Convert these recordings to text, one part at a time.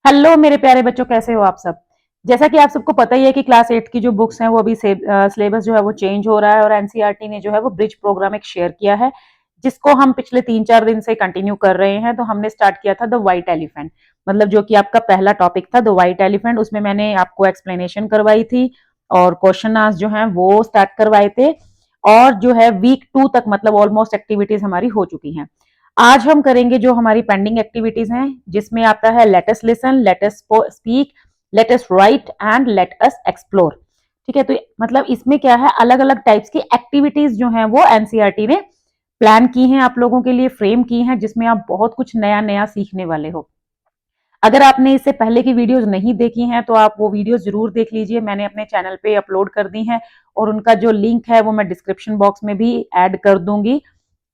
Hello मेरे प्यारे बच्चों, कैसे हो आप सब। जैसा कि आप सबको पता ही है कि क्लास 8 की जो बुक्स हैं वो अभी सिलेबस जो है वो चेंज हो रहा है और एनसीईआरटी ने जो है वो ब्रिज प्रोग्राम एक शेयर किया है, जिसको हम पिछले 3-4 दिन से कंटिन्यू कर रहे हैं। तो हमने स्टार्ट किया था द व्हाइट एलिफेंट, मतलब जो कि आपका पहला टॉपिक था द व्हाइट एलिफेंट। उसमें मैंने आपको एक्सप्लेनेशन करवाई थी और क्वेश्चन आंसर जो है वो स्टार्ट करवाए थे। और जो है वीक 2 तक मतलब ऑलमोस्ट एक्टिविटीज हमारी हो चुकी हैं। आज हम करेंगे जो हमारी पेंडिंग एक्टिविटीज हैं, जिसमें आता है let us listen, let us speak, let us right and let us explore. ठीक है, तो मतलब इसमें क्या है, अलग अलग टाइप्स की एक्टिविटीज जो हैं वो एनसीईआरटी ने प्लान की हैं, आप लोगों के लिए फ्रेम की हैं, जिसमें आप बहुत कुछ नया नया सीखने वाले हो। अगर आपने इससे पहले की वीडियोस नहीं देखी हैं तो आप वो वीडियोस जरूर देख लीजिए, मैंने अपने चैनल पे अपलोड कर दी हैं और उनका जो लिंक है वो मैं डिस्क्रिप्शन बॉक्स में भी ऐड कर दूंगी।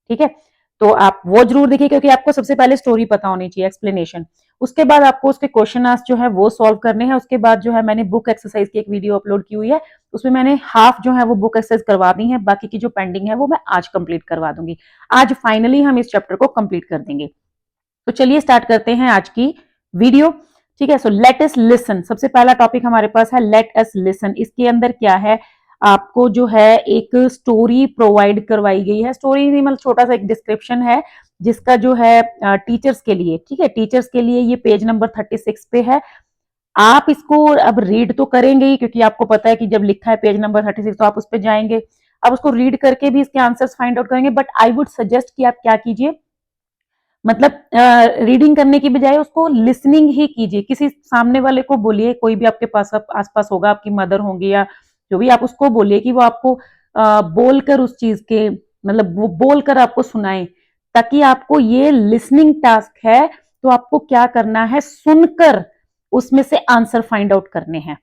ठीक है, तो आप वो जरूर देखिए, क्योंकि आपको सबसे पहले स्टोरी पता होनी चाहिए, एक्सप्लेनेशन। उसके बाद आपको उसके क्वेश्चन आंसर जो है वो सॉल्व करने हैं। उसके बाद जो है मैंने बुक एक्सरसाइज की एक वीडियो अपलोड की हुई है, उसमें मैंने हाफ जो है वो बुक एक्सरसाइज करवा दी है, बाकी की जो पेंडिंग है वो मैं आज कंप्लीट करवा दूंगी। आज फाइनली हम इस चैप्टर को कंप्लीट कर देंगे। तो चलिए स्टार्ट करते हैं आज की वीडियो। ठीक है, सो लेट अस लिसन, सबसे पहला टॉपिक हमारे पास है लेट अस लिसन। इसके अंदर क्या है, आपको जो है एक स्टोरी प्रोवाइड करवाई गई है। स्टोरी नहीं मतलब छोटा सा एक डिस्क्रिप्शन है, जिसका जो है टीचर्स के लिए, ठीक है, टीचर्स के लिए ये पेज नंबर 36 पे है। आप इसको अब रीड तो करेंगे ही, क्योंकि आपको पता है कि जब लिखा है पेज नंबर 36 तो आप उस पर जाएंगे। आप उसको रीड करके भी इसके आंसर्स फाइंड आउट करेंगे, बट आई वुड सजेस्ट कि आप क्या कीजिए, मतलब रीडिंग करने की बजाय उसको लिसनिंग ही कीजिए। किसी सामने वाले को बोलिए, कोई भी आपके पास आसपास होगा, आपकी मदर होंगी या जो भी, आप उसको बोलिए कि वो आपको बोलकर उस चीज के मतलब वो बोलकर आपको सुनाए, ताकि आपको ये लिसनिंग टास्क है। तो आपको क्या करना है, सुनकर उसमें से आंसर फाइंड आउट करने हैं।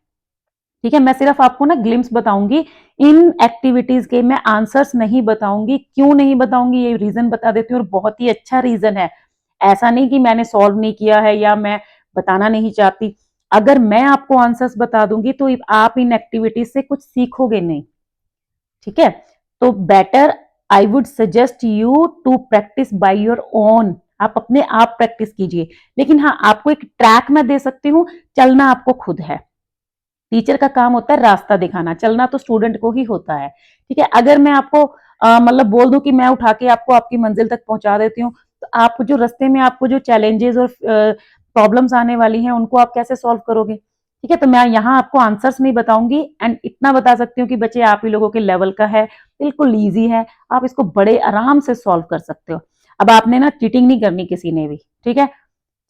ठीक है, मैं सिर्फ आपको ना ग्लिम्स बताऊंगी इन एक्टिविटीज के, मैं आंसर्स नहीं बताऊंगी। क्यों नहीं बताऊंगी ये रीजन बता देती हूँ, और बहुत ही अच्छा रीजन है। ऐसा नहीं कि मैंने सॉल्व नहीं किया है या मैं बताना नहीं चाहती। अगर मैं आपको आंसर्स बता दूंगी तो आप इन एक्टिविटीज से कुछ सीखोगे नहीं। ठीक है, तो better I would suggest you to practice by your own. आप अपने आप प्रैक्टिस कीजिए, लेकिन हाँ, आपको एक ट्रैक मैं दे सकती हूँ, चलना आपको खुद है। टीचर का काम होता है रास्ता दिखाना, चलना तो स्टूडेंट को ही होता है। ठीक है, अगर मैं आपको मतलब बोल दूं कि मैं उठा के आपको आपकी मंजिल तक पहुंचा देती हूँ, तो आप जो रास्ते में आपको जो चैलेंजेस और प्रॉब्लम्स आने वाली हैं उनको आप कैसे सॉल्व करोगे। ठीक है, तो मैं यहाँ आपको आंसर्स नहीं बताऊंगी, एंड इतना बता सकती हूँ कि बच्चे आप ही लोगों के लेवल का है, बिल्कुल ईजी है, आप इसको बड़े आराम से सॉल्व कर सकते हो। अब आपने ना चीटिंग नहीं करनी किसी ने भी, ठीक है,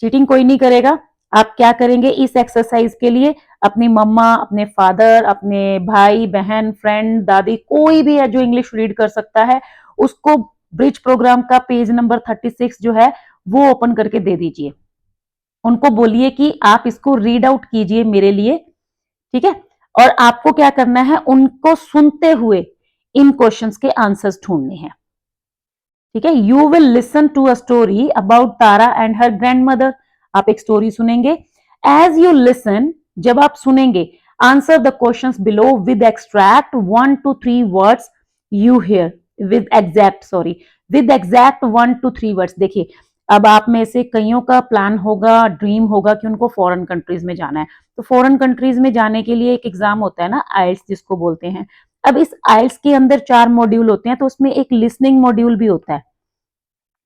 चीटिंग कोई नहीं करेगा। आप क्या करेंगे इस एक्सरसाइज के लिए, अपनी मम्मा, अपने फादर, अपने भाई बहन, फ्रेंड, दादी, कोई भी है जो इंग्लिश रीड कर सकता है, उसको ब्रिज प्रोग्राम का पेज नंबर 36 जो है वो ओपन करके दे दीजिए। उनको बोलिए कि आप इसको रीड आउट कीजिए मेरे लिए। ठीक है, और आपको क्या करना है, उनको सुनते हुए इन क्वेश्चंस के आंसर्स ढूंढने हैं। ठीक है, you will listen to a story about Tara and her grandmother. आप एक स्टोरी सुनेंगे। एज यू लिसन, जब आप सुनेंगे, answer the question below with extract 1 to 3 words you hear, with exact, sorry, with exact 1 to 3 words. देखिए, अब आप में से कईयों का प्लान होगा, ड्रीम होगा कि उनको फॉरेन कंट्रीज में जाना है। तो फॉरेन कंट्रीज में जाने के लिए एक एग्जाम होता है ना, आइल्स जिसको बोलते हैं। अब इस आइल्स के अंदर 4 मॉड्यूल होते हैं, तो उसमें एक लिसनिंग मॉड्यूल भी होता है।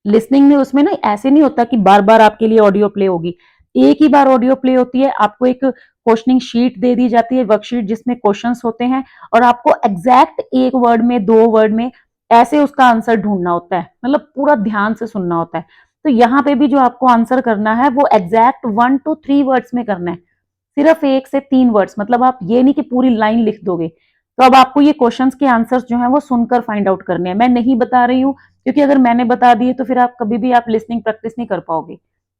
लिसनिंग में उसमें ना ऐसे नहीं होता कि बार बार आपके लिए ऑडियो प्ले होगी, एक ही बार ऑडियो प्ले होती है। आपको एक क्वेश्चनिंग शीट दे दी जाती है, वर्कशीट, जिसमें क्वेश्चंस होते हैं, और आपको एग्जैक्ट 1 वर्ड में, 2 वर्ड में ऐसे उसका आंसर ढूंढना होता है, मतलब पूरा ध्यान से सुनना होता है। तो यहाँ पे भी जो आपको आंसर करना है वो एग्जैक्ट 1 to 3 वर्ड्स में करना है, सिर्फ 1 से 3 वर्ड्स, मतलब आप ये नहीं कि पूरी लाइन लिख दोगे। तो अब आपको ये क्वेश्चंस के आंसर्स जो हैं वो सुनकर फाइंड आउट करने हैं, मैं नहीं बता रही हूँ, क्योंकि अगर मैंने बता दिए तो फिर आप कभी भी आप लिसनिंग प्रैक्टिस नहीं कर पाओगे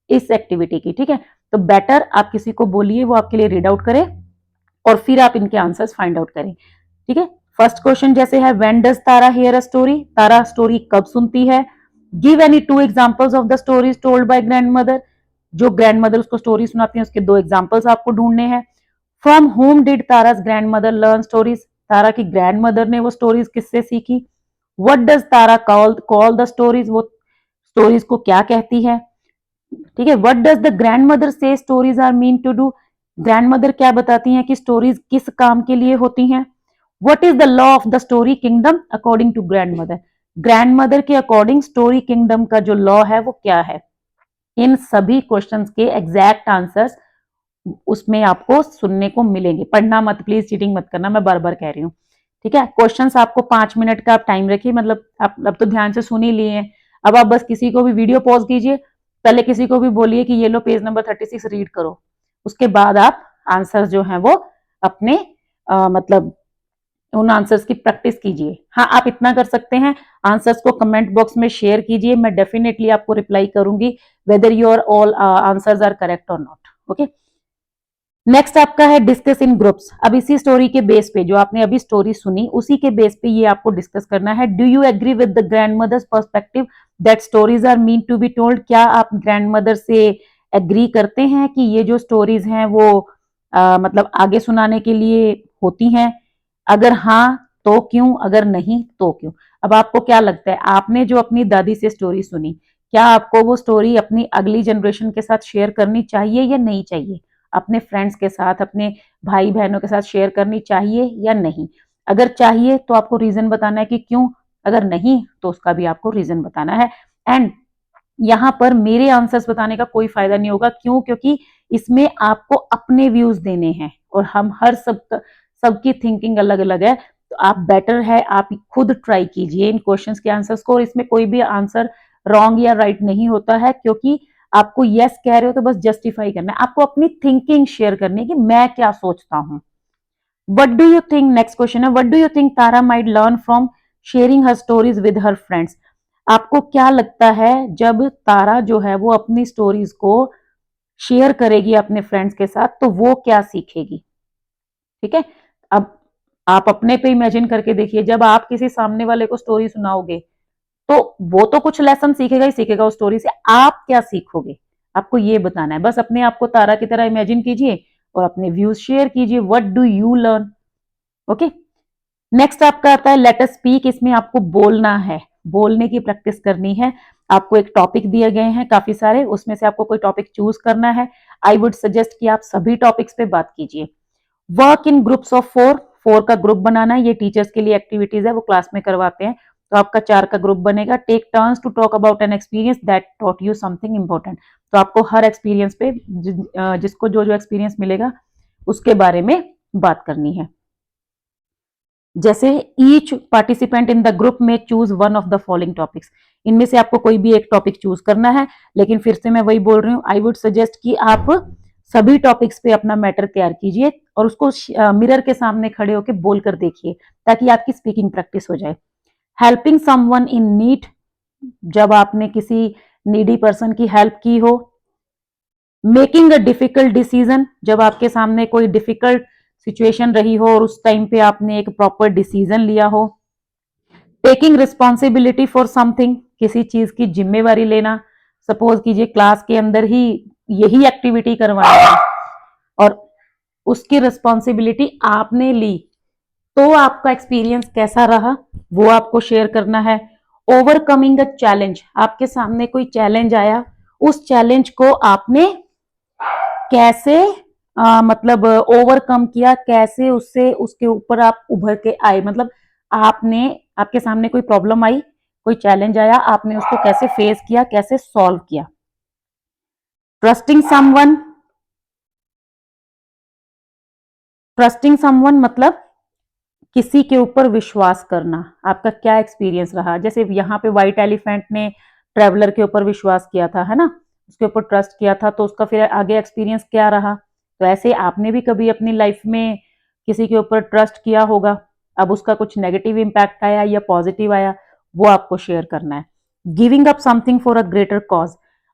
इस एक्टिविटी की। ठीक है, तो बेटर आप किसी को बोलिए वो आपके लिए रीड आउट करे, और फिर आप इनके आंसर्स फाइंड आउट करें। ठीक है, फर्स्ट क्वेश्चन जैसे है, when does Tara hear a story, Tara story कब सुनती है। Give any 2 examples of the stories told by grandmother, जो ग्रैंड मदर उसको स्टोरी सुनाती है उसके 2 एग्जांपल्स आपको ढूंढने हैं। From home did Tara's grandmother learn stories, Tara की ग्रैंड मदर ने वो स्टोरीज किससे सीखी। What does Tara call call the stories, वो स्टोरीज को क्या कहती है। ठीक है। What does the grandmother say stories are mean to do, grandmother क्या बताती हैं कि स्टोरीज किस काम के लिए होती हैं। What is the law of the story kingdom according to grandmother, grandmother के अकॉर्डिंग स्टोरी किंगडम का जो लॉ है वो क्या है। इन सभी क्वेश्चंस के एग्जैक्ट आंसर्स उसमें आपको सुनने को मिलेंगे। पढ़ना मत, प्लीज चीटिंग मत करना, मैं बार बार कह रही हूँ। ठीक है, क्वेश्चंस आपको 5 मिनट का आप टाइम रखिए, मतलब आप अब तो ध्यान से सुन ही लिए हैं। अब आप बस किसी को भी वीडियो पॉज कीजिए, पहले किसी को भी बोलिए कि ये लो पेज नंबर 36 रीड करो, उसके बाद आप आंसर जो है वो अपने मतलब उन आंसर्स की प्रैक्टिस कीजिए। हाँ, आप इतना कर सकते हैं, आंसर्स को कमेंट बॉक्स में शेयर कीजिए, मैं डेफिनेटली आपको रिप्लाई करूंगी whether your all answers are correct और नॉट। ओके, नेक्स्ट आपका है डिस्कस इन ग्रुप्स। अब इसी स्टोरी के बेस पे, जो आपने अभी स्टोरी सुनी उसी के बेस पे ये आपको डिस्कस करना है। Do you agree with the grandmother's perspective that stories are mean to be told, क्या आप ग्रैंड मदर से एग्री करते हैं कि ये जो स्टोरीज हैं वो मतलब आगे सुनाने के लिए होती हैं। अगर हाँ तो क्यों, अगर नहीं तो क्यों। अब आपको क्या लगता है, आपने जो अपनी दादी से स्टोरी सुनी, क्या आपको वो स्टोरी अपनी अगली जनरेशन के साथ शेयर करनी चाहिए या नहीं चाहिए, अपने फ्रेंड्स के साथ, अपने भाई बहनों के साथ शेयर करनी चाहिए या नहीं। अगर चाहिए तो आपको रीजन बताना है कि क्यों, अगर नहीं तो उसका भी आपको रीजन बताना है। एंड यहाँ पर मेरे आंसर्स बताने का कोई फायदा नहीं होगा, क्यों, क्योंकि इसमें आपको अपने व्यूज देने हैं और हम हर सबकी थिंकिंग अलग अलग है। तो आप बेटर है आप खुद ट्राई कीजिए इन क्वेश्चंस के आंसर्स को, और इसमें कोई भी आंसर रॉन्ग या राइट नहीं होता है, क्योंकि आपको यस कह रहे हो तो बस जस्टिफाई करना है, आपको अपनी थिंकिंग शेयर करनी है कि मैं क्या सोचता हूं। What do you think, next question है, what do you think Tara might learn from sharing her stories with her friends. आपको क्या लगता है जब तारा जो है वो अपनी स्टोरीज को शेयर करेगी अपने फ्रेंड्स के साथ तो वो क्या सीखेगी। ठीक है, अब आप अपने पे इमेजिन करके देखिए, जब आप किसी सामने वाले को स्टोरी सुनाओगे तो वो तो कुछ लेसन सीखेगा ही सीखेगा उस स्टोरी से, आप क्या सीखोगे, आपको ये बताना है। बस अपने आप को तारा की तरह इमेजिन कीजिए और अपने व्यूज शेयर कीजिए, what do you learn. Okay, next आपका आता है लेट अस स्पीक। इसमें आपको बोलना है, बोलने की प्रैक्टिस करनी है। आपको एक टॉपिक दिए गए हैं काफी सारे, उसमें से आपको कोई टॉपिक चूज करना है। आई वुड सजेस्ट कि आप सभी टॉपिक्स पे बात कीजिए। वर्क इन ग्रुप्स ऑफ 4, 4 का ग्रुप बनाना है, ये टीचर्स के लिए एक्टिविटीज है, वो क्लास में करवाते हैं। तो आपका 4 का ग्रुप बनेगा। Take turns to talk about an experience that taught you something important. तो आपको हर एक्सपीरियंस पे जिसको जो जो एक्सपीरियंस मिलेगा उसके बारे में बात करनी है। जैसे each participant in the group में choose one of the following topics, इनमें से आपको कोई भी एक टॉपिक चूज करना है। लेकिन फिर से मैं वही बोल रही हूँ, आई वुड सजेस्ट कि आप सभी टॉपिक्स पे अपना मैटर तैयार कीजिए और उसको मिरर के सामने खड़े होकर बोलकर देखिए, ताकि आपकी स्पीकिंग प्रैक्टिस हो जाए। हेल्पिंग समवन इन नीड, जब आपने किसी नीडी पर्सन की हेल्प की हो। मेकिंग अ डिफिकल्ट डिसीजन, जब आपके सामने कोई डिफिकल्ट सिचुएशन रही हो और उस टाइम पे आपने एक प्रॉपर डिसीजन लिया हो। टेकिंग रिस्पॉन्सिबिलिटी फॉर समथिंग, किसी चीज की जिम्मेवारी लेना। सपोज कीजिए क्लास के अंदर ही यही एक्टिविटी करवानी है और उसकी रिस्पॉन्सिबिलिटी आपने ली, तो आपका एक्सपीरियंस कैसा रहा वो आपको शेयर करना है। ओवरकमिंग अ चैलेंज, आपके सामने कोई चैलेंज आया, उस चैलेंज को आपने कैसे मतलब ओवरकम किया, कैसे उससे उसके ऊपर आप उभर के आए, मतलब आपने, आपके सामने कोई प्रॉब्लम आई, कोई चैलेंज आया, आपने उसको कैसे फेस किया, कैसे सॉल्व किया। ट्रस्टिंग समवन, ट्रस्टिंग समवन मतलब किसी के ऊपर विश्वास करना, आपका क्या एक्सपीरियंस रहा। जैसे यहाँ पे व्हाइट एलिफेंट ने ट्रेवलर के ऊपर विश्वास किया था, है ना, उसके ऊपर ट्रस्ट किया था, तो उसका फिर आगे एक्सपीरियंस क्या रहा। तो ऐसे आपने भी कभी अपनी लाइफ में किसी के ऊपर ट्रस्ट किया होगा, अब उसका कुछ नेगेटिव इंपैक्ट आया या पॉजिटिव आया, वो आपको शेयर करना है। Giving up something for a greater cause,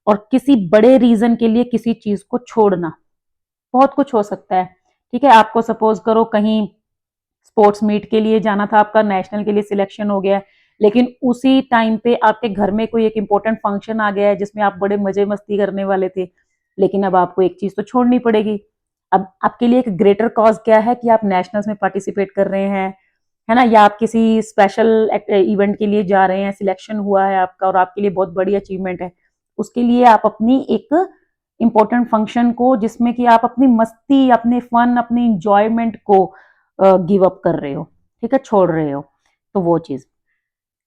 और किसी बड़े रीजन के लिए किसी चीज को छोड़ना, बहुत कुछ हो सकता है। ठीक है, आपको सपोज करो कहीं स्पोर्ट्स मीट के लिए जाना था, आपका नेशनल के लिए सिलेक्शन हो गया है, लेकिन उसी टाइम पे आपके घर में कोई एक इंपॉर्टेंट फंक्शन आ गया है जिसमें आप बड़े मजे मस्ती करने वाले थे, लेकिन अब आपको एक चीज तो छोड़नी पड़ेगी। अब आपके लिए एक ग्रेटर कॉज क्या है कि आप नेशनल्स में पार्टिसिपेट कर रहे हैं, है ना, या आप किसी स्पेशल इवेंट के लिए जा रहे हैं, सिलेक्शन हुआ है आपका और आपके लिए बहुत बड़ी अचीवमेंट है, उसके लिए आप अपनी एक इंपॉर्टेंट फंक्शन को, जिसमें कि आप अपनी मस्ती, अपने फन, अपनी इंजॉयमेंट को गिव अप कर रहे हो, ठीक है, छोड़ रहे हो, तो वो चीज।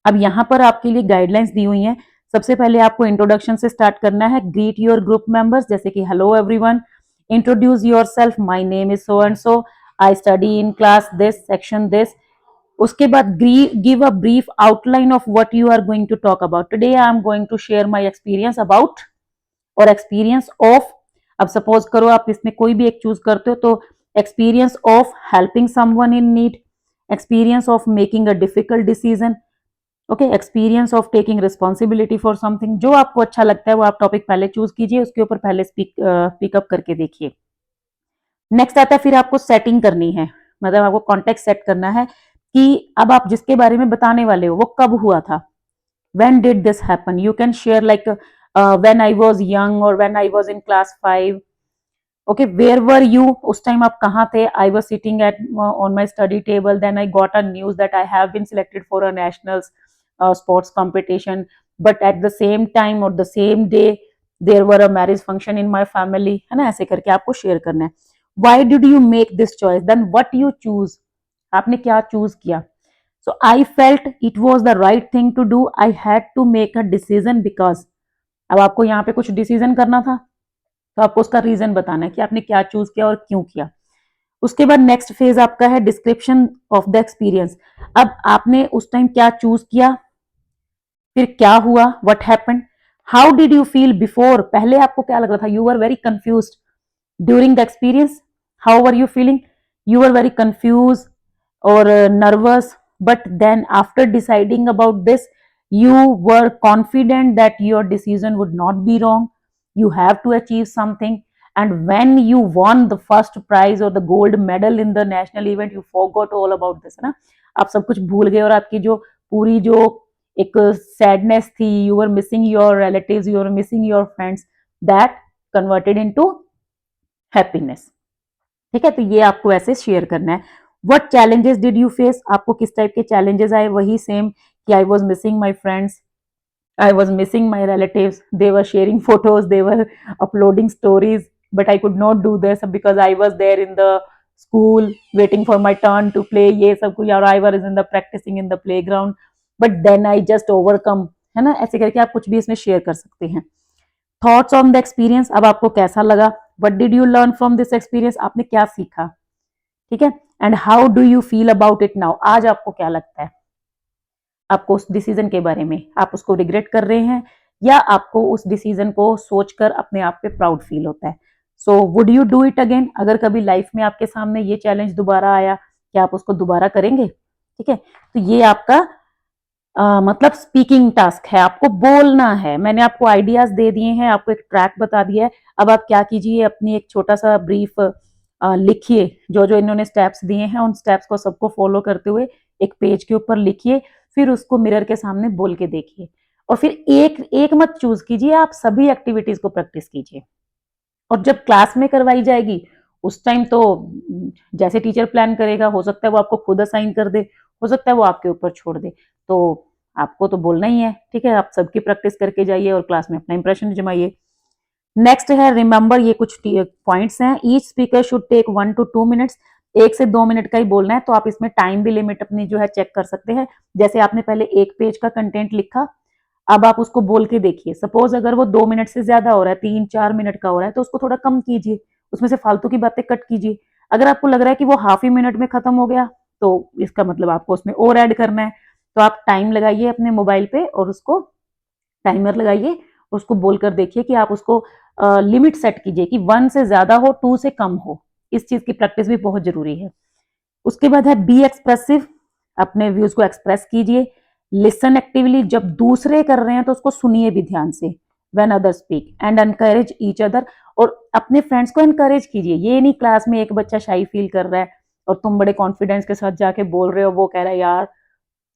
अब यहाँ पर आपके लिए गाइडलाइंस दी हुई हैं। सबसे पहले आपको इंट्रोडक्शन से स्टार्ट करना है। ग्रीट योर ग्रुप मेंबर्स, जैसे कि hello everyone, introduce yourself, my name is so and so, I study in class this, section this. उसके बाद give a brief outline of what you are going to talk about. Today I am going to share my experience about, और experience of. अब suppose करो आप इसमें कोई भी एक चूज करते हो, तो experience of helping someone in need, experience of making a difficult decision, okay, experience of taking responsibility for something. जो आपको अच्छा लगता है वो आप टॉपिक पहले चूज कीजिए, उसके ऊपर पहले पिकअप करके देखिए। नेक्स्ट आता है, फिर आपको सेटिंग करनी है, मतलब आपको कॉन्टेक्स्ट सेट करना है कि अब आप जिसके बारे में बताने वाले हो वो कब हुआ था। when did this happen? You can share like when I was young or when I was in class 5. Okay, where were you? उस टाइम आप कहाँ थे? I was sitting at on my study table. Then I got a news that I have been selected for a national sports competition. But at the same time or the same day, there were a marriage function in my family. है ना, ऐसे करके आपको share करना है। Why did you make this choice? Then what you choose? आपने क्या choose किया? So I felt it was the right thing to do. I had to make a decision because, अब आपको यहाँ पे कुछ डिसीजन करना था, तो आपको उसका रीजन बताना है कि आपने क्या चूज किया और क्यों किया। उसके बाद नेक्स्ट फेज आपका है डिस्क्रिप्शन ऑफ द एक्सपीरियंस। अब आपने उस टाइम क्या चूज किया, फिर क्या हुआ, what happened, how did you feel before, पहले आपको क्या लग रहा था, you were very confused during the experience, how were you feeling, you were very confused or nervous, but then after deciding about this, you were confident that your decision would not be wrong, you have to achieve something, and when you won the first prize or the gold medal in the national event, you forgot all about this, है ना, आप सब कुछ भूल गए और आपकी जो पूरी जो एक सैडनेस थी, you were missing your relatives, you were missing your friends, that converted into happiness। ठीक है, तो ये आपको ऐसे शेयर करना है। What challenges did you face, आपको किस टाइप के चैलेंजेस आए, वही सेम कि I was missing my friends, I was missing my relatives. They were sharing photos, they were uploading stories, but I could not do this because I was there in the school waiting for my turn to play. ये सब कुछ, और I was in the practicing in the playground. But then I just overcome, है ना, ऐसे करके आप कुछ भी इसमें शेयर कर सकते हैं। थॉट्स ऑन द एक्सपीरियंस, अब आपको कैसा लगा, what did you learn from this experience, आपने क्या सीखा, ठीक है, and how do you feel about it now, आज आपको क्या लगता है, आपको उस डिसीजन के बारे में, आप उसको रिग्रेट कर रहे हैं या आपको उस डिसीजन को सोचकर अपने आप पे प्राउड फील होता है। So would you do it again, अगर कभी लाइफ में आपके सामने ये चैलेंज दोबारा आया, क्या आप उसको दोबारा करेंगे, ठीक है, तो ये आपका मतलब स्पीकिंग टास्क है, आपको बोलना है। मैंने आपको आइडियाज दे दिए हैं, आपको एक ट्रैक बता दिया है। अब आप क्या कीजिए, अपनी एक छोटा सा ब्रीफ लिखिए, जो जो इन्होंने स्टेप्स दिए हैं उन स्टेप्स को सबको फॉलो करते हुए एक पेज के ऊपर लिखिए, फिर उसको मिरर के सामने बोल के देखिए, और फिर एक एक मत चूज कीजिए, आप सभी एक्टिविटीज को प्रैक्टिस कीजिए। और जब क्लास में करवाई जाएगी उस टाइम तो जैसे टीचर प्लान करेगा, हो सकता है वो आपको खुद असाइन कर दे, हो सकता है वो आपके ऊपर छोड़ दे, तो आपको तो बोलना ही है, ठीक है, आप सबकी प्रैक्टिस करके जाइए और क्लास में अपना इंप्रेशन जमाइए। नेक्स्ट है रिमेंबर, ये कुछ पॉइंट्स हैं। Each speaker should take 1 to 2 minutes, 1 से 2 मिनट का ही बोलना है, तो आप इसमें टाइम भी लिमिट अपनी जो है चेक कर सकते हैं। जैसे आपने पहले एक पेज का कंटेंट लिखा, अब आप उसको बोल के देखिए, सपोज अगर वो 2 मिनट से ज्यादा हो रहा है, 3-4 मिनट का हो रहा है, तो उसको थोड़ा कम कीजिए, उसमें से फालतू की बातें कट कीजिए। अगर आपको लग रहा है कि वो हाफ ही मिनट में खत्म हो गया, तो इसका मतलब आपको उसमें और ऐड करना है, तो आप टाइम लगाइए अपने मोबाइल पे और उसको टाइमर लगाइए, उसको बोलकर देखिए कि आप उसको लिमिट सेट कीजिए कि 1 से ज्यादा हो, 2 से कम हो। इस चीज की प्रैक्टिस भी बहुत जरूरी है। उसके बाद है बी एक्सप्रेसिव, अपने व्यूज को एक्सप्रेस कीजिए। लिसन एक्टिवली, जब दूसरे कर रहे हैं तो उसको सुनिए भी ध्यान से, when other speak, and encourage each other, और अपने फ्रेंड्स को एनकरेज कीजिए। ये नहीं क्लास में एक बच्चा शाई फील कर रहा है और तुम बड़े कॉन्फिडेंस के साथ जाके बोल रहे हो, वो कह रहा है यार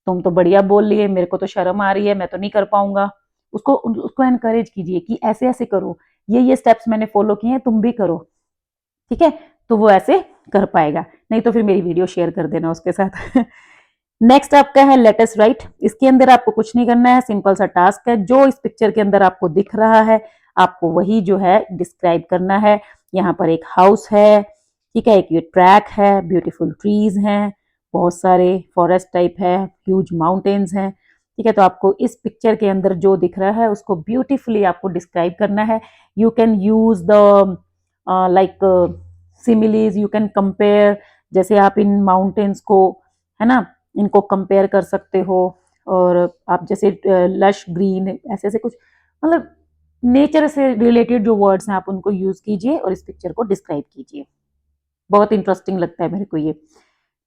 तुम तो बढ़िया बोल लिए, मेरे को तो शर्म आ रही है, मैं तो नहीं कर पाऊंगा। उसको उसको एनकरेज कीजिए कि ऐसे ऐसे करो, ये स्टेप्स मैंने फॉलो किए हैं, तुम भी करो, ठीक है, तो वो ऐसे कर पाएगा। नहीं तो फिर मेरी वीडियो शेयर कर देना उसके साथ। नेक्स्ट आपका है लेट अस राइट। इसके अंदर आपको कुछ नहीं करना है, सिंपल सा टास्क है। जो इस पिक्चर के अंदर आपको दिख रहा है आपको वही जो है डिस्क्राइब करना है। यहाँ पर एक हाउस है, ठीक है, एक ये ट्रैक है, ब्यूटीफुल ट्रीज हैं, बहुत सारे फॉरेस्ट टाइप है, ह्यूज माउंटेन्स हैं, ठीक है। तो आपको इस पिक्चर के अंदर जो दिख रहा है उसको ब्यूटीफुली आपको डिस्क्राइब करना है। You can use the like similes, you can compare, जैसे आप इन माउंटेन्स को, है ना, इनको कंपेयर कर सकते हो। और आप जैसे लश ग्रीन ऐसे ऐसे कुछ, मतलब नेचर से रिलेटेड जो वर्ड्स हैं आप उनको यूज कीजिए और इस पिक्चर को डिस्क्राइब कीजिए। बहुत इंटरेस्टिंग लगता है मेरे को ये।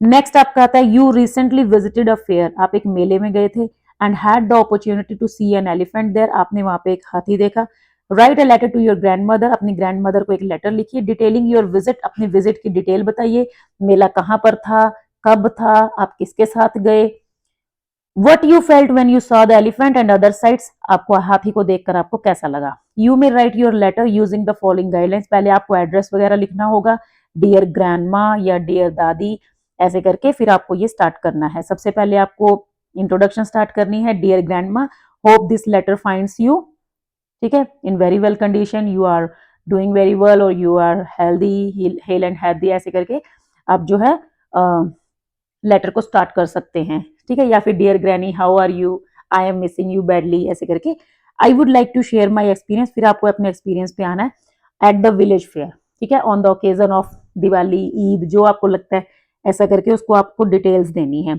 नेक्स्ट आपका आता है you recently visited a fair. आप एक मेले में गए थे and had the opportunity to see an elephant there. आपने वहां पे एक हाथी देखा। Write a letter to your grandmother. अपनी ग्रैंड मदर को एक लेटर लिखिए डिटेलिंग योर विजिट। अपनी विजिट की डिटेल बताइए, मेला कहाँ पर था, कब था, आप किसके साथ गए। What you felt when you saw the elephant and other sights. आपको हाथी को देखकर आपको कैसा लगा। You may write your letter using the following guidelines. पहले आपको एड्रेस वगैरह लिखना होगा, डियर ग्रैंड माँ या डियर दादी ऐसे करके, फिर आपको ये स्टार्ट करना है। सबसे पहले आपको इंट्रोडक्शन स्टार्ट करनी है, dear grandma, hope this letter finds you, ठीक है, in very well condition, you are doing very well और you are healthy, hale and healthy, ऐसे करके आप जो है लेटर को स्टार्ट कर सकते हैं, ठीक है। या फिर dear granny how are you, I am missing you badly, ऐसे करके I would like to share my experience. फिर आपको अपने एक्सपीरियंस पे आना है एट द विलेज फेयर, ठीक है, on the occasion of Diwali, Eid, जो आपको लगता है ऐसा करके उसको आपको डिटेल्स देनी है।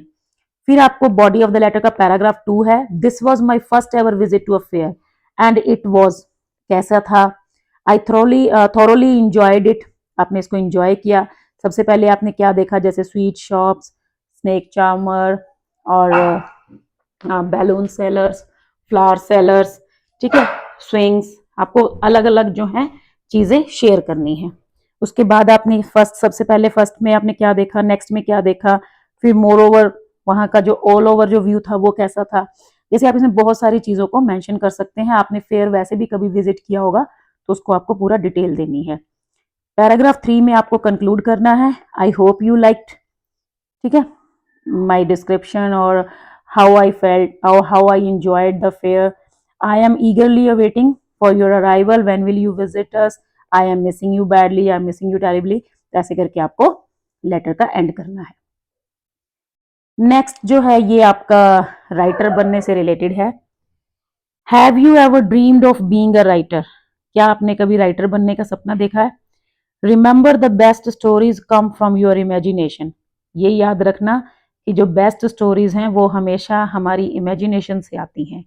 फिर आपको बॉडी ऑफ द लेटर का पैराग्राफ 2 है, this was my first ever visit to a fair and it was, कैसा था, आई थोरोली इंजॉयड इट, आपने इसको इंजॉय किया। सबसे पहले आपने क्या देखा, जैसे स्वीट शॉप्स, स्नेक चार्मर और बैलून सेलर्स, फ्लावर सेलर्स, ठीक है, स्विंग्स, आपको अलग अलग जो है चीजें शेयर करनी है। उसके बाद आपने सबसे पहले फर्स्ट में आपने क्या देखा, नेक्स्ट में क्या देखा, फिर मोर ओवर वहां का जो ऑल ओवर जो व्यू था वो कैसा था। जैसे आप इसमें बहुत सारी चीजों को मेंशन कर सकते हैं। आपने फेयर वैसे भी कभी विजिट किया होगा तो उसको आपको पूरा डिटेल देनी है। पैराग्राफ 3 में आपको कंक्लूड करना है, आई होप यू लाइक्ड, ठीक है, my description or how I felt or how I enjoyed the fair. I am eagerly awaiting for your arrival. When will you visit us? I am missing you badly. I am missing you terribly. ऐसे करके आपको letter का and करना है। Next जो है ये आपका राइटर बनने से रिलेटेड है। Have you ever dreamed of being a writer? क्या आपने कभी राइटर बनने का सपना देखा है? Remember the best stories come from your imagination. ये याद रखना कि जो बेस्ट स्टोरीज हैं वो हमेशा हमारी इमेजिनेशन से आती हैं,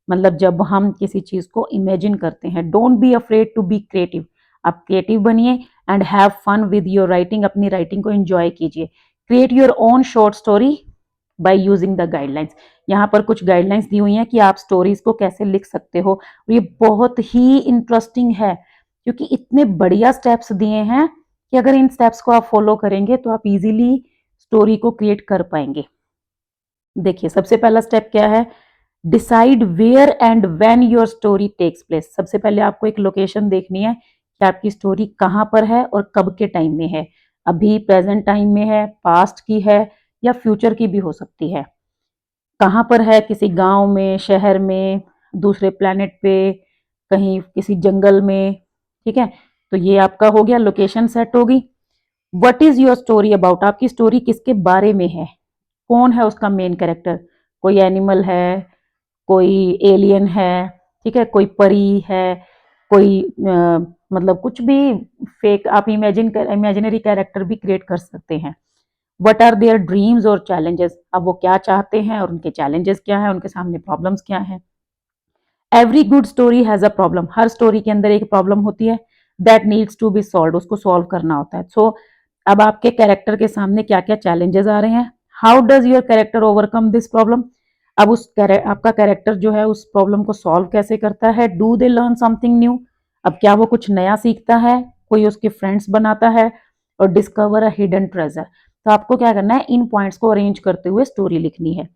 मतलब जब हम किसी चीज को इमेजिन करते हैं। Don't be afraid to be creative. आप क्रिएटिव बनिए and have fun with your writing. अपनी राइटिंग को एंजॉय कीजिए। Create your own short story by using the guidelines. यहाँ पर कुछ गाइडलाइंस दी हुई हैं कि आप स्टोरीज को कैसे लिख सकते हो। और ये बहुत ही इंटरेस्टिंग है क्योंकि इतने बढ़िया स्टेप्स दिए हैं कि अगर इन स्टेप्स को आप फॉलो करेंगे तो आप इजीली स्टोरी को क्रिएट कर पाएंगे। देखिए सबसे पहला स्टेप क्या है, decide where and when your story takes place. सबसे पहले आपको एक लोकेशन देखनी है कि आपकी स्टोरी कहाँ पर है और कब के टाइम में है। अभी प्रेजेंट टाइम में है, पास्ट की है या फ्यूचर की भी हो सकती है। कहाँ पर है, किसी गांव में, शहर में, दूसरे प्लेनेट पे, कहीं किसी जंगल में, ठीक है। तो ये आपका हो गया, लोकेशन सेट होगी। What is your story about? आपकी स्टोरी किसके बारे में है, कौन है उसका मेन कैरेक्टर? कोई एनिमल है, कोई एलियन है, ठीक है, कोई परी है, कोई मतलब कुछ भी फेक आप इमेजिनरी कैरेक्टर भी क्रिएट कर सकते हैं। व्हाट आर देयर ड्रीम्स और चैलेंजेस? अब वो क्या चाहते हैं और उनके चैलेंजेस क्या है, उनके सामने प्रॉब्लम्स क्या है। Every good story has a problem. हर स्टोरी के अंदर एक प्रॉब्लम होती है that needs to be solve, उसको सॉल्व करना होता है। सो अब आपके कैरेक्टर के सामने क्या क्या चैलेंजेस आ रहे हैं, how does your character overcome this problem? अब आपका कैरेक्टर जो है उस प्रॉब्लम को सॉल्व कैसे करता है। Do they learn something new? अब क्या वो कुछ नया सीखता है, कोई उसके फ्रेंड्स बनाता है, और डिस्कवर अ हिडन ट्रेजर। तो आपको क्या करना है, इन पॉइंट्स को अरेंज करते हुए स्टोरी लिखनी है।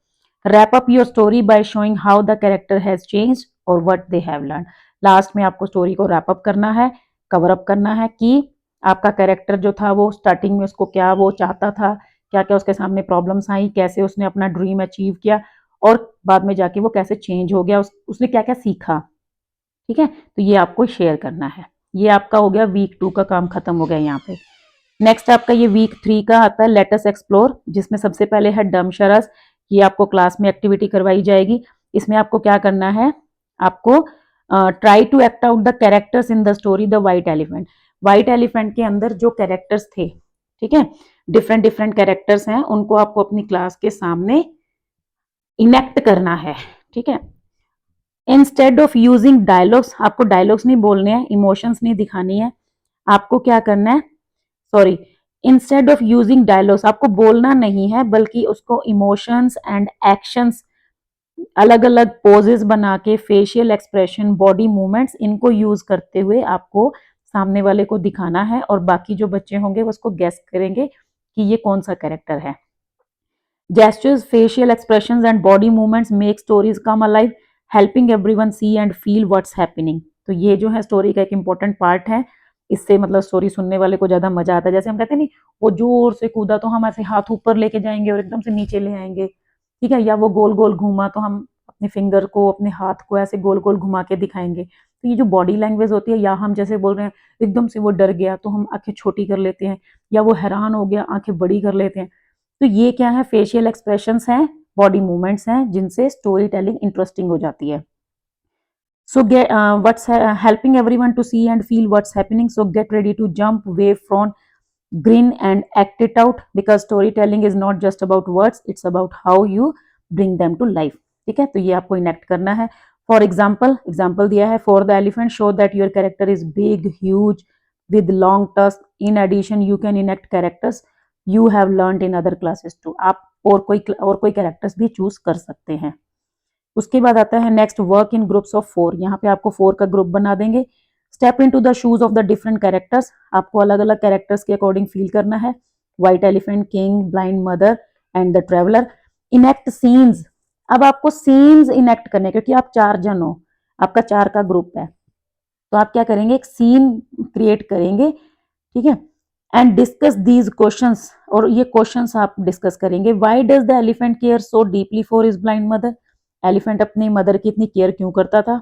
Wrap up your story by showing how the character has changed और what they have learn. Last में आपको स्टोरी को रैप अप करना है, कवर अप करना है कि आपका कैरेक्टर जो था वो स्टार्टिंग में उसको क्या वो चाहता था, क्या क्या उसके सामने प्रॉब्लम्स आई, कैसे उसने अपना ड्रीम अचीव किया और बाद में जाके वो कैसे चेंज हो गया, उसने क्या क्या सीखा। ठीक है, तो ये आपको शेयर करना है। ये आपका हो गया वीक 2 का काम खत्म हो गया यहाँ पे। नेक्स्ट आपका ये वीक 3 का आता है लेट अस एक्सप्लोर, जिसमें सबसे पहले है डम शरस। ये आपको क्लास में एक्टिविटी करवाई जाएगी। इसमें आपको क्या करना है, आपको try to act out the characters in the story the white elephant. White elephant के अंदर जो कैरेक्टर्स थे, ठीक है, डिफरेंट डिफरेंट कैरेक्टर्स हैं, उनको आपको अपनी क्लास के सामने इनेक्ट करना है। ठीक है, इंस्टेड ऑफ यूजिंग डायलॉग्स, आपको डायलॉग्स नहीं बोलने हैं, इमोशंस नहीं दिखानी है। आपको क्या करना है, sorry, instead of using dialogues, आपको बोलना नहीं है बल्कि उसको इमोशंस एंड एक्शंस, अलग अलग पोजेस बना के, फेशियल एक्सप्रेशन, बॉडी मूवमेंट्स, इनको यूज करते हुए आपको सामने वाले को दिखाना है और बाकी जो बच्चे होंगे वो उसको गेस करेंगे कि ये कौन सा कैरेक्टर है। Gestures, facial expressions and body movements make stories come alive, helping everyone see and feel what's happening। तो ये जो है स्टोरी का एक इम्पोर्टेंट पार्ट है। इससे मतलब स्टोरी सुनने वाले को ज्यादा मजा आता है। जैसे हम कहते हैं नहीं, वो जोर से कूदा तो हम ऐसे हाथ ऊपर लेके जाएंगे और एकदम से नीचे ले आएंगे। ठीक है, या वो गोल गोल घूमा तो हम अपने फिंगर को, अपने हाथ को ऐसे गोल गोल घुमा के दिखाएंगे। तो ये जो बॉडी लैंग्वेज होती है, या हम जैसे बोल रहे हैं एकदम से वो डर गया तो हम आंखें छोटी कर लेते हैं, या वो हैरान हो गया आंखें बड़ी कर लेते हैं। तो ये क्या है, फेशियल एक्सप्रेशंस हैं, बॉडी मूवमेंट्स हैं, जिनसे स्टोरी टेलिंग इंटरेस्टिंग हो जाती है। So what's helping everyone to see and feel what's happening. So get ready to jump, wave, front, grin and act it out, because storytelling is not just about words, it's about how you bring them to life। ठीक है, तो ये आपको enact करना है। For example दिया है, for the elephant show that your character is big, huge with long tusk. In addition you can enact characters you have learned in other classes too. आप और कोई कैरेक्टर्स भी चूज कर सकते हैं। उसके बाद आता है next, work in groups of 4। यहाँ पे आपको 4 का ग्रुप बना देंगे। Step into the shoes of the different characters, आपको अलग अलग कैरेक्टर्स के अकॉर्डिंग फील करना है। White elephant, king, blind mother and the traveller. Enact scenes, अब आपको सीन्स इनेक्ट करने, क्योंकि आप 4 जन हो, आपका 4 का ग्रुप है, तो आप क्या करेंगे, एक सीन क्रिएट करेंगे। ठीक है, एंड डिस्कस दीज क्वेश्चंस, और ये क्वेश्चंस आप डिस्कस करेंगे। Why does the elephant care so deeply for his blind mother. Elephant अपनी मदर की इतनी केयर क्यों करता था।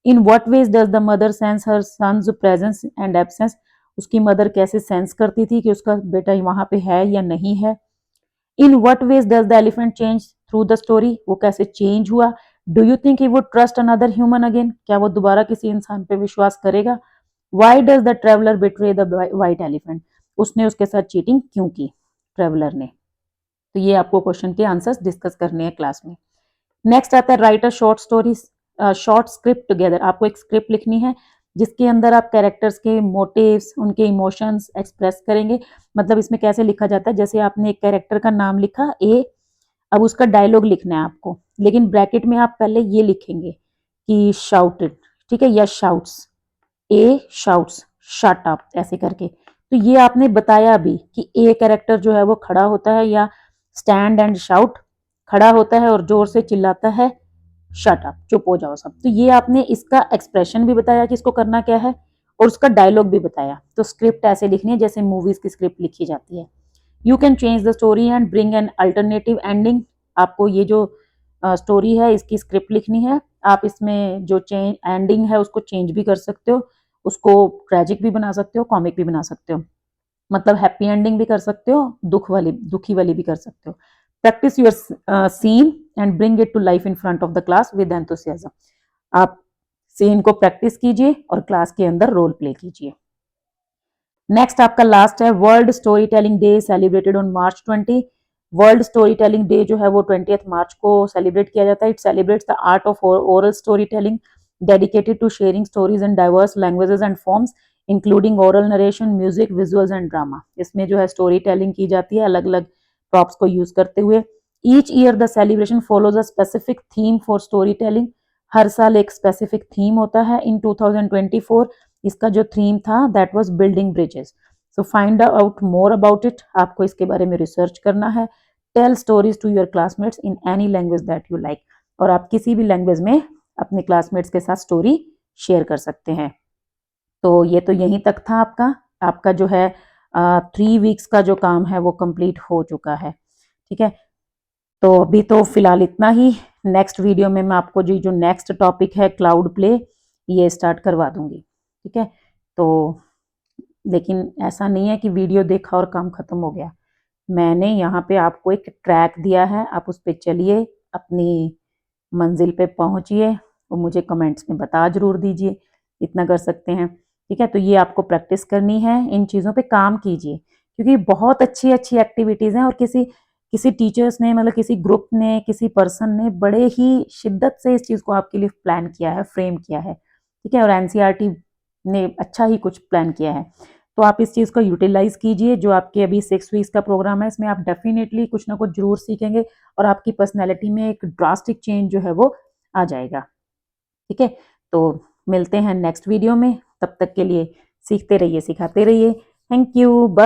In what ways does the mother sense her son's presence and absence, उसकी मदर कैसे सेंस करती थी कि उसका बेटा वहां पे है या नहीं है। In what ways does the elephant change through the story, वो कैसे चेंज हुआ। Do you think he would trust another human again, क्या वो दोबारा किसी इंसान पे विश्वास करेगा। Why does the traveller betray the white elephant, उसने उसके साथ चीटिंग क्यों की ट्रेवलर ने। तो ये आपको क्वेश्चन के आंसर्स डिस्कस करने हैं क्लास में। नेक्स्ट आता है right a short story, short script together. आपको एक स्क्रिप्ट लिखनी है जिसके अंदर आप कैरेक्टर्स के मोटिव्स, उनके इमोशंस एक्सप्रेस करेंगे। मतलब इसमें कैसे लिखा जाता है, जैसे आपने एक कैरेक्टर का नाम लिखा ए, अब उसका डायलॉग लिखना है आपको, लेकिन ब्रैकेट में आप पहले ये लिखेंगे कि शाउटेड, ठीक है, या शाउट्स, ए शाउट्स, शट अप, ऐसे करके। तो ये आपने बताया भी कि ए कैरेक्टर जो है वो खड़ा होता है, या स्टैंड एंड शाउट, खड़ा होता है और जोर से चिल्लाता है शट अप, चुप हो जाओ सब। तो ये आपने इसका एक्सप्रेशन भी बताया कि इसको करना क्या है, और उसका डायलॉग भी बताया। तो स्क्रिप्ट ऐसे लिखनी है जैसे मूवीज की स्क्रिप्ट लिखी जाती है। You can change the story and bring an alternative ending. आपको ये जो स्टोरी है इसकी स्क्रिप्ट लिखनी है, आप इसमें जो चेंज एंडिंग है उसको चेंज भी कर सकते हो, उसको ट्रेजिक भी बना सकते हो, कॉमिक भी बना सकते हो, मतलब हैप्पी एंडिंग भी कर सकते हो, दुखी वाली भी कर सकते हो। Practice your scene and bring it to life in front of the class with enthusiasm. आप सीन को प्रैक्टिस कीजिए और क्लास के अंदर रोल प्ले कीजिए। नेक्स्ट आपका लास्ट है world story telling day celebrated on March 20। World story telling day जो है वो 20 मार्च को सेलिब्रेट किया जाता है। It celebrates the art of oral story telling dedicated to sharing stories in diverse languages and forms including oral narration, music, visuals and drama. इसमें जो है स्टोरी टेलिंग की जाती है अलग अलग प्रॉप्स को यूज करते हुए। Each year the celebration follows a specific theme for storytelling. हर साल एक स्पेसिफिक थीम होता है। इन 2024 इसका जो थीम था that was building bridges. So find out more about it, आपको इसके बारे में रिसर्च करना है। Tell stories to your classmates in any language that you like, और आप किसी भी लैंग्वेज में अपने क्लासमेट्स के साथ स्टोरी शेयर कर सकते हैं। तो ये तो यहीं तक था आपका जो है 3 वीक्स का जो काम है वो कंप्लीट हो चुका है। ठीक है, तो अभी तो फिलहाल इतना ही। नेक्स्ट वीडियो में मैं आपको जो नेक्स्ट टॉपिक है क्लाउड प्ले, ये स्टार्ट करवा दूंगी। ठीक है, तो लेकिन ऐसा नहीं है कि वीडियो देखा और काम खत्म हो गया। मैंने यहाँ पे आपको एक ट्रैक दिया है, आप उस पे चलिए, अपनी मंजिल पे पहुंचिए और मुझे कमेंट्स में बता जरूर दीजिए। इतना कर सकते हैं। ठीक है, तो ये आपको प्रैक्टिस करनी है, इन चीज़ों पे काम कीजिए, क्योंकि बहुत अच्छी अच्छी एक्टिविटीज़ हैं और किसी किसी टीचर्स ने, मतलब किसी ग्रुप ने, किसी पर्सन ने बड़े ही शिद्दत से इस चीज़ को आपके लिए प्लान किया है, फ्रेम किया है। ठीक है, और एनसीईआरटी ने अच्छा ही कुछ प्लान किया है। तो आप इस चीज़ को यूटिलाइज कीजिए। जो आपके अभी 6 वीक्स का प्रोग्राम है, इसमें आप डेफिनेटली कुछ ना कुछ जरूर सीखेंगे और आपकी पर्सनैलिटी में एक ड्रास्टिक चेंज जो है वो आ जाएगा। ठीक है, तो मिलते हैं नेक्स्ट वीडियो में। तब तक के लिए सीखते रहिए, सिखाते रहिए। Thank you, bye.